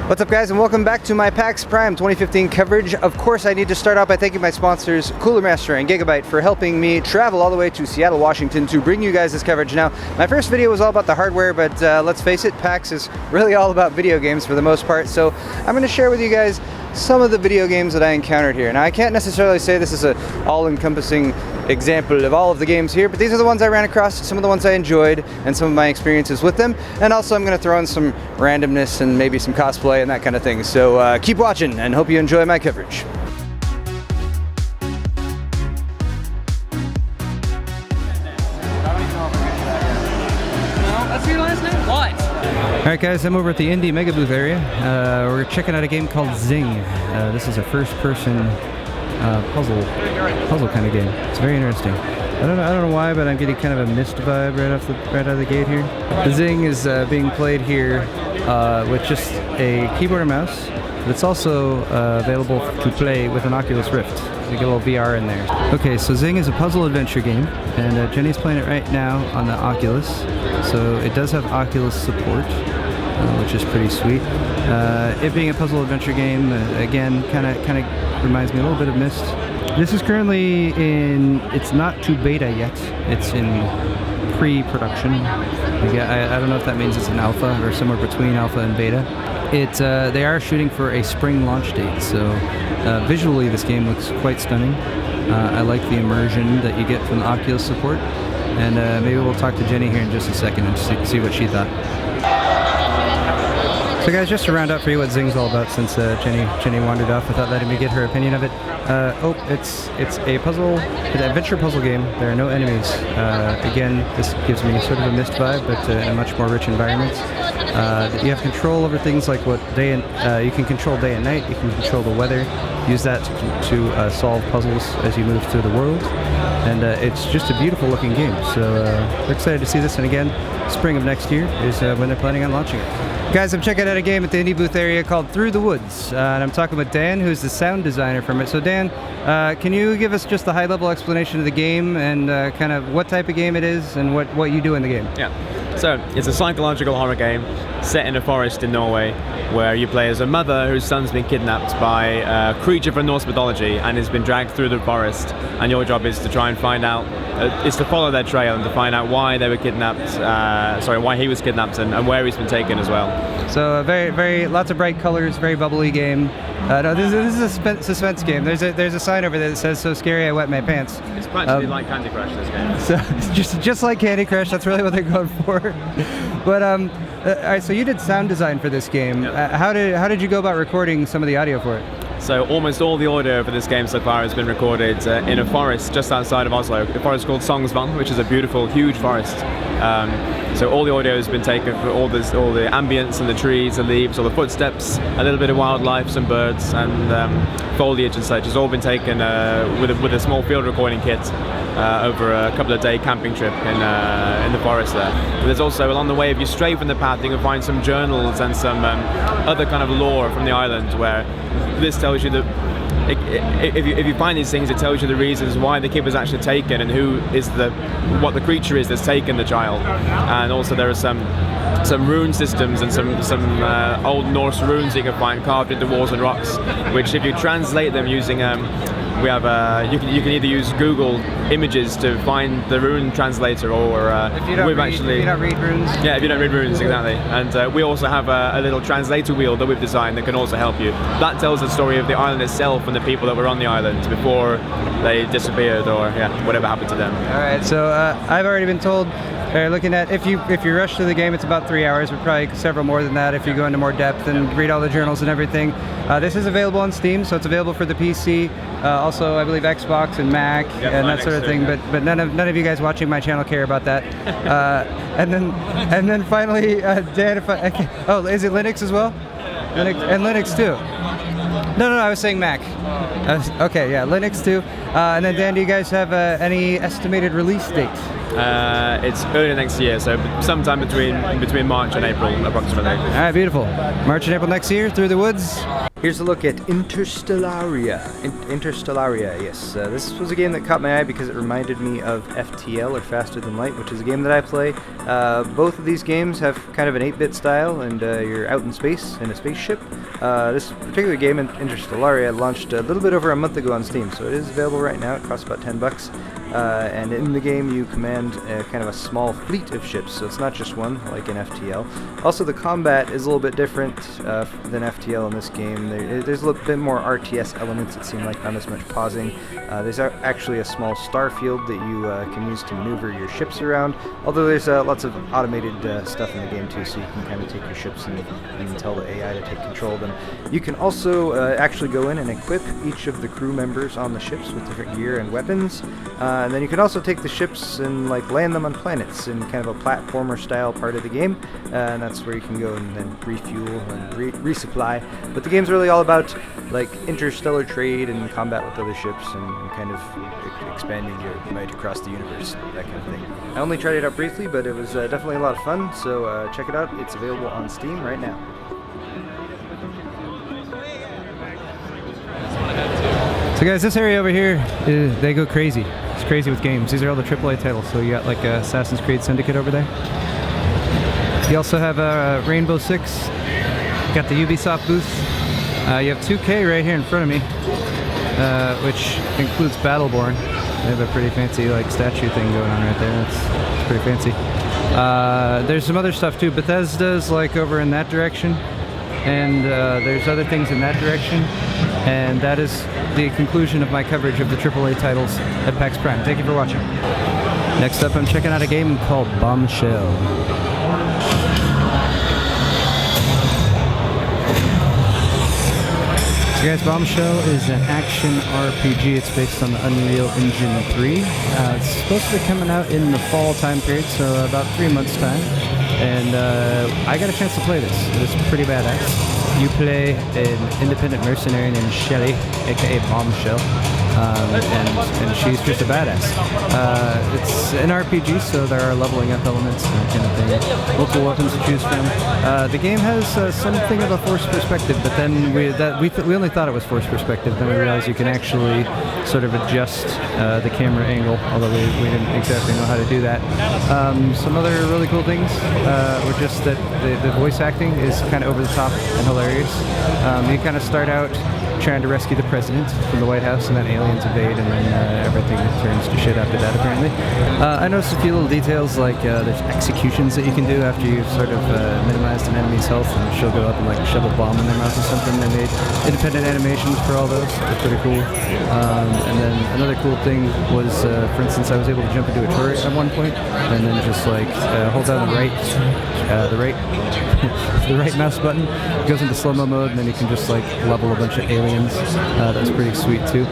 What's up, guys, and welcome back to my PAX Prime 2015 coverage. Of course, I need to start out by thanking my sponsors, Cooler Master and Gigabyte, for helping me travel all the way to Seattle, Washington to bring you guys this coverage. Now, my first video was all about the hardware, but let's face it, PAX is really all about video games for the most part, so I'm going to share with you guys some of the video games that I encountered here. Now, I can't necessarily say this is an all-encompassing example of all of the games here, but these are the ones I ran across, some of the ones I enjoyed, and some of my experiences with them. And also I'm going to throw in some randomness and maybe some cosplay and that kind of thing. So keep watching and hope you enjoy my coverage. That's your last name? What? Alright guys, I'm over at the Indie Mega Booth area. We're checking out a game called Zing. This is a first-person puzzle kind of game. It's very interesting. I don't know why, but I'm getting kind of a Myst vibe right out of the gate here. The Zing is being played here with just a keyboard and mouse. But it's also available to play with an Oculus Rift. You get a little VR in there. Okay, so Zing is a puzzle adventure game, and Jenny's playing it right now on the Oculus. So it does have Oculus support, which is pretty sweet. It being a puzzle adventure game, again, kind of reminds me a little bit of Myst. This is currently it's not to beta yet. It's in pre-production. I don't know if that means it's an alpha or somewhere between alpha and beta. They are shooting for a spring launch date, so visually this game looks quite stunning. I like the immersion that you get from the Oculus support, and maybe we'll talk to Jenny here in just a second and see what she thought. So guys, just to round up for you what Zing's all about, since Jenny wandered off without letting me get her opinion of it. It's an adventure puzzle game. There are no enemies. Again, this gives me sort of a Myst vibe, but in a much more rich environment. You have control over things like what you can control day and night. You can control the weather. Use that to solve puzzles as you move through the world. And it's just a beautiful looking game. So we're excited to see this. And again, spring of next year is when they're planning on launching it. Guys, I'm checking out a game at the Indie Booth area called Through the Woods, and I'm talking with Dan, who's the sound designer from it. So Dan, can you give us just a high-level explanation of the game and kind of what type of game it is and what you do in the game? Yeah, so it's a psychological horror game set in a forest in Norway, where you play as a mother whose son's been kidnapped by a creature from Norse mythology and has been dragged through the forest, and your job is to try and find out, is to follow their trail and to find out why they were kidnapped, why he was kidnapped and where he's been taken as well. So lots of bright colors, very bubbly game. No, this is a suspense game. There's a sign over there that says, "So scary I wet my pants." It's practically like Candy Crush, this game. So just like Candy Crush, that's really what they're going for. But all right, so you did sound design for this game. Yep. How did you go about recording some of the audio for it? So almost all the audio for this game so far has been recorded in a forest just outside of Oslo, a forest called Sognsvann, which is a beautiful, huge forest. So all the audio has been taken for all the ambience and the trees, the leaves, all the footsteps, a little bit of wildlife, some birds, and foliage and such. Has all been taken with a small field recording kit over a couple of day camping trip in the forest there. But there's also, along the way, if you stray from the path, you can find some journals and some other kind of lore from the island, where this tells you that if you find these things, it tells you the reasons why the kid was actually taken and what the creature is that's taken the child. And also there are some rune systems and some old Norse runes you can find carved into walls and rocks, which if you translate them using you can either use Google Images to find the rune translator, or if you don't read runes. Yeah, if you don't read runes, exactly. And we also have a little translator wheel that we've designed that can also help you. That tells the story of the island itself and the people that were on the island before they disappeared, or whatever happened to them. All right, so I've already been told. Looking at if you rush through the game, it's about 3 hours, but probably several more than that if you go into more depth and read all the journals and everything. This is available on Steam, so it's available for the PC, also I believe Xbox and Mac and that sort of thing. Yeah. But none of you guys watching my channel care about that. And then finally, Dan, is it Linux as well? Linux too. No, I was saying Mac. Okay, yeah, Linux too. And then Dan, do you guys have any estimated release date? It's early next year, so sometime between March and April, approximately. All right, beautiful. March and April next year, Through the Woods. Here's a look at Interstellaria. Interstellaria, yes. This was a game that caught my eye because it reminded me of FTL, or Faster Than Light, which is a game that I play. Both of these games have kind of an 8-bit style, and you're out in space in a spaceship. This particular game, Interstellaria, launched a little bit over a month ago on Steam, so it is available right now. It costs about $10. And in the game you command kind of a small fleet of ships, so it's not just one like in FTL. Also, the combat is a little bit different than FTL in this game. There's a little bit more RTS elements, it seemed like, not as much pausing. There's actually a small star field that you can use to maneuver your ships around, although there's lots of automated stuff in the game too, so you can kind of take your ships and tell the AI to take control of them. You can also actually go in and equip each of the crew members on the ships with different gear and weapons. And then you can also take the ships and like land them on planets in kind of a platformer style part of the game, and that's where you can go and then refuel and resupply. But the game's really all about like interstellar trade and combat with other ships and kind of expanding your might across the universe, that kind of thing. I only tried it out briefly, but it was definitely a lot of fun, so check it out. It's available on Steam right now. So guys, this area over here, they go crazy. It's crazy with games. These are all the AAA titles. So you got like Assassin's Creed Syndicate over there. You also have Rainbow Six. You got the Ubisoft booth. You have 2K right here in front of me, which includes Battleborn. They have a pretty fancy like statue thing going on right there. It's pretty fancy. There's some other stuff too. Bethesda's like over in that direction, and there's other things in that direction. And that is the conclusion of my coverage of the AAA titles at PAX Prime. Thank you for watching. Next up, I'm checking out a game called Bombshell. So guys, Bombshell is an action RPG. It's based on the Unreal Engine 3. It's supposed to be coming out in the fall time period, so about 3 months time. And I got a chance to play this. It was pretty badass. You play an independent mercenary named Shelly, aka Bombshell, and she's just a badass. It's an RPG, so there are leveling up elements and that kind of thing. Multiple weapons to choose from. The game has something of a forced perspective, but then we only thought it was forced perspective. Then we realized you can actually sort of adjust the camera angle, although we didn't exactly know how to do that. Some other really cool things were just that the voice acting is kind of over the top and hilarious. You kind of start out trying to rescue the president from the White House, and then aliens invade, and then everything turns to shit after that, apparently. I noticed a few little details, like there's executions that you can do after you've sort of minimized an enemy's health, and she'll go up and like shove a bomb in their mouth or something. They made independent animations for all those. They're pretty cool. And then another cool thing was, for instance, I was able to jump into a turret at one point, and then just like hold down the right the right mouse button. It goes into slow-mo mode, and then you can just like level a bunch of aliens. That's pretty sweet too.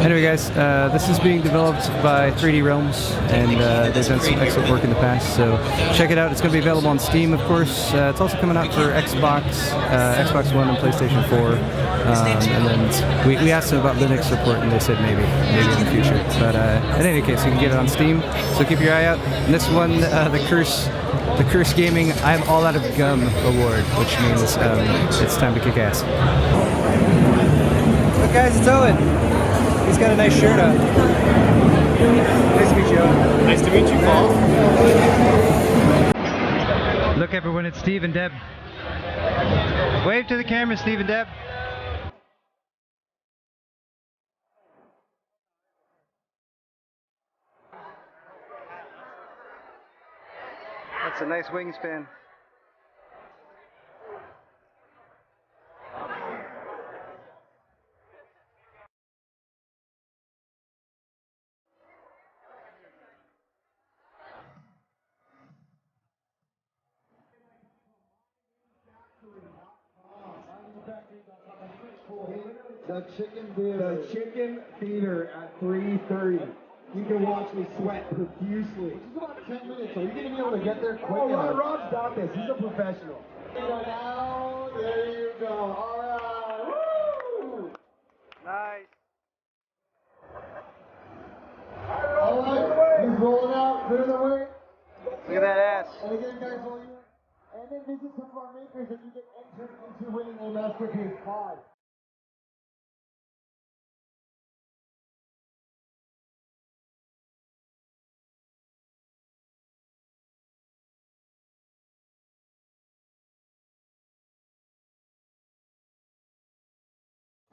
Anyway guys, this is being developed by 3D Realms, and they've done some excellent work in the past, so check it out. It's going to be available on Steam, of course. It's also coming out for Xbox, Xbox One and PlayStation 4. And then we asked them about Linux support, and they said maybe in the future. But in any case, you can get it on Steam, so keep your eye out. And this one, the Curse Gaming I'm All Out of Gum Award, which means it's time to kick ass. Look guys, it's Owen. He's got a nice shirt on. Nice to meet you, Owen. Nice to meet you, Paul. Look everyone, it's Steve and Deb. Wave to the camera, Steve and Deb. That's a nice wingspan. The chicken theater at 3:30. You can watch me sweat profusely. It's about 10 minutes. Are you going to be able to get there quick? Oh, Rob's got this. He's a professional. Now, there you go. All right. Woo! Nice. All right. He's rolling out. Clear the way. Domesticate 5.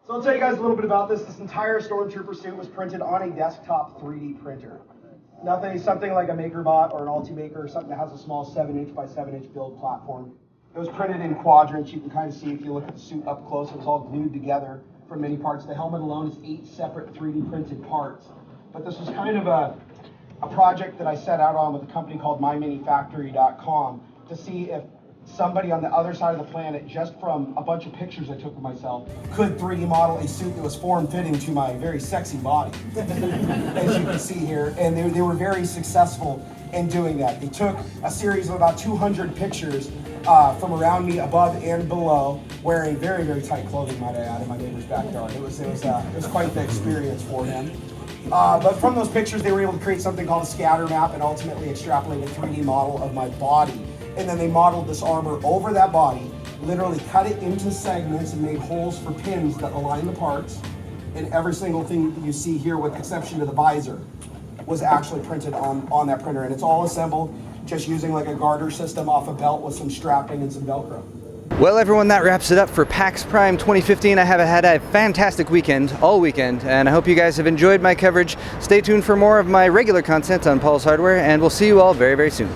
So I'll tell you guys a little bit about this. This entire Stormtrooper suit was printed on a desktop 3D printer. Something like a MakerBot or an Ultimaker or something that has a small 7-inch by 7-inch build platform. It was printed in quadrants. You can kind of see if you look at the suit up close, it was all glued together from many parts. The helmet alone is 8 separate 3D printed parts. But this was kind of a project that I set out on with a company called MyMiniFactory.com to see if somebody on the other side of the planet, just from a bunch of pictures I took of myself, could 3D model a suit that was form-fitting to my very sexy body, as you can see here. And they were very successful in doing that. They took a series of about 200 pictures from around me, above and below, wearing very, very tight clothing, might I add, in my neighbor's backyard. It was quite the experience for him. But from those pictures, they were able to create something called a scatter map and ultimately extrapolate a 3D model of my body. And then they modeled this armor over that body, literally cut it into segments and made holes for pins that align the parts. And every single thing that you see here, with exception of the visor, was actually printed on that printer. And it's all assembled just using like a garter system off a belt with some strapping and some Velcro. Well, everyone, that wraps it up for PAX Prime 2015. I have had a fantastic weekend, all weekend, and I hope you guys have enjoyed my coverage. Stay tuned for more of my regular content on Paul's Hardware, and we'll see you all very, very soon.